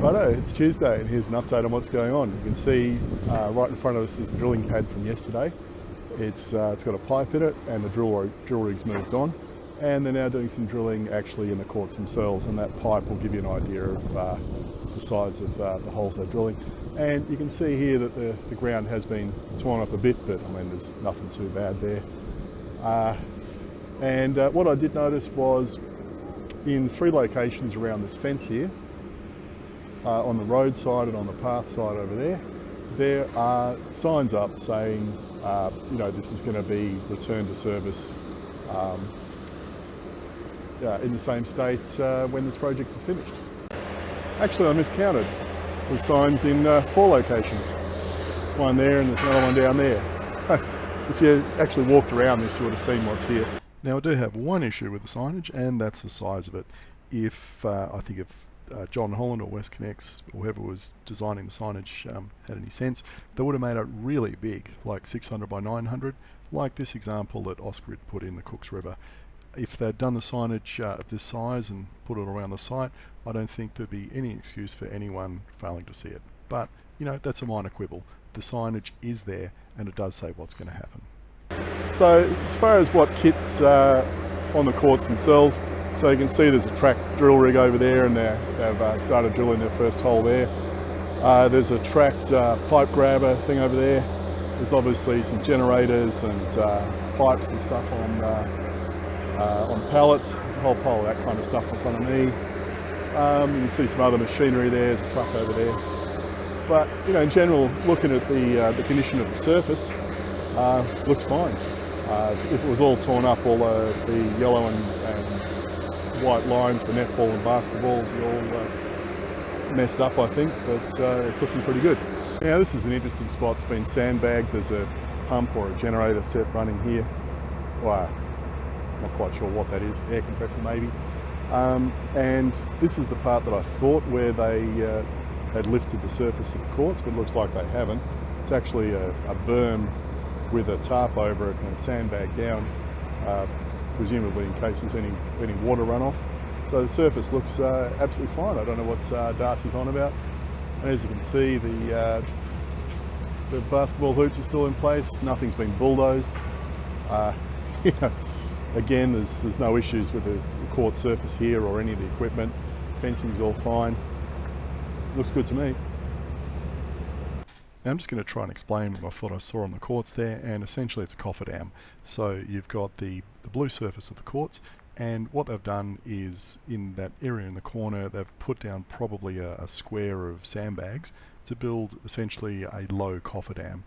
Righto, it's Tuesday and here's an update on what's going on. You can see right in front of us is the drilling pad from yesterday. It's got a pipe in it and the drill rig's moved on, and they're now doing some drilling actually in the courts themselves, and that pipe will give you an idea of the size of the holes they're drilling. And you can see here that the ground has been torn up a bit, but I mean there's nothing too bad there. What I did notice was in 3 locations around this fence here, on the road side and on the path side over there are signs up saying, this is going to be returned to service in the same state when this project is finished. Actually, I miscounted. There's signs in 4 locations. There's one there and there's another one down there. If you actually walked around this, you would have seen what's here. Now, I do have one issue with the signage, and that's the size of it. If John Holland or WestConnex or whoever was designing the signage had any sense, they would have made it really big, like 600 by 900, like this example that Oscar had put in the Cooks River. If they'd done the signage of this size and put it around the site, I don't think there'd be any excuse for anyone failing to see it. But, that's a minor quibble. The signage is there and it does say what's going to happen. So, as far as what kits on the courts themselves, so you can see there's a track drill rig over there and they've started drilling their first hole there. There's a tracked pipe grabber thing over there. There's obviously some generators and pipes and stuff on pallets. There's a whole pile of that kind of stuff in front of me. You can see some other machinery there. There's a truck over there. But in general, looking at the condition of the surface, looks fine. If it was all torn up, all the yellow and white lines for netball and basketball would be all messed up, I think, but it's looking pretty good. Now, this is an interesting spot. It's been sandbagged. There's a pump or a generator set running here. Wow, not quite sure what that is. Air compressor maybe. And this is the part that I thought where they had lifted the surface of the courts, but it looks like they haven't. It's actually a berm with a tarp over it and sandbagged down, presumably in case there's any water runoff. So the surface looks absolutely fine. I don't know what Darcy's on about. And as you can see, the basketball hoops are still in place. Nothing's been bulldozed. Again, there's no issues with the court surface here or any of the equipment. Fencing's all fine. Looks good to me. Now I'm just going to try and explain what I thought I saw on the courts there, and essentially it's a cofferdam. So you've got the blue surface of the courts, and what they've done is in that area in the corner they've put down probably a square of sandbags to build essentially a low cofferdam.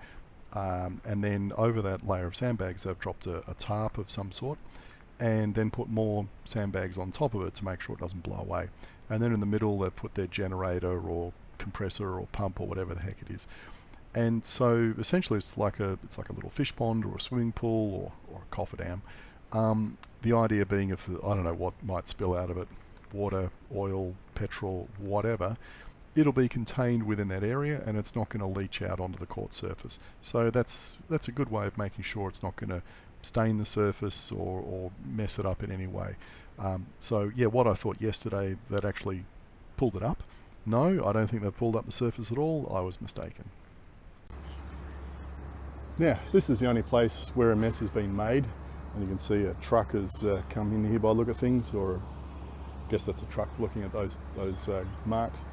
And then over that layer of sandbags they've dropped a tarp of some sort, and then put more sandbags on top of it to make sure it doesn't blow away. And then in the middle they've put their generator or compressor or pump or whatever the heck it is. And so essentially it's like a little fish pond or a swimming pool or a cofferdam. The idea being if I don't know what might spill out of it, water, oil, petrol, whatever, it'll be contained within that area and it's not going to leach out onto the court surface. So that's a good way of making sure it's not going to stain the surface or mess it up in any way. So yeah, what I thought yesterday that actually pulled it up. No, I don't think they've pulled up the surface at all. I was mistaken. Now, this is the only place where a mess has been made, and you can see a truck has come in here by the look of things, or I guess that's a truck looking at those marks.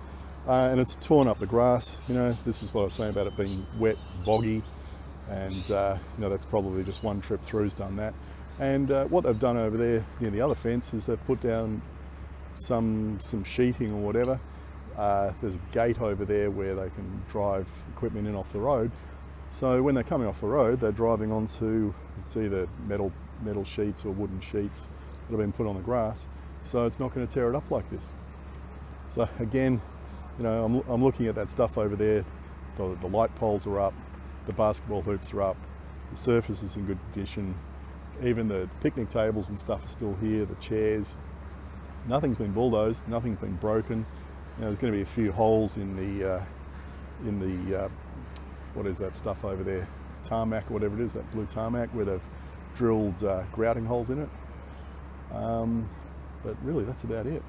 And it's torn up the grass. This is what I was saying about it being wet, boggy, and that's probably just one trip through's done that. And what they've done over there near the other fence is they've put down some sheeting or whatever. There's a gate over there where they can drive equipment in off the road. So when they're coming off the road, they're driving onto, it's either metal sheets or wooden sheets that have been put on the grass. So it's not going to tear it up like this. So again, I'm looking at that stuff over there. The light poles are up, the basketball hoops are up, the surface is in good condition. Even the picnic tables and stuff are still here, the chairs. Nothing's been bulldozed, nothing's been broken. There's going to be a few holes in the what is that stuff over there? Tarmac or whatever it is, that blue tarmac where they've drilled grouting holes in it. But really, that's about it.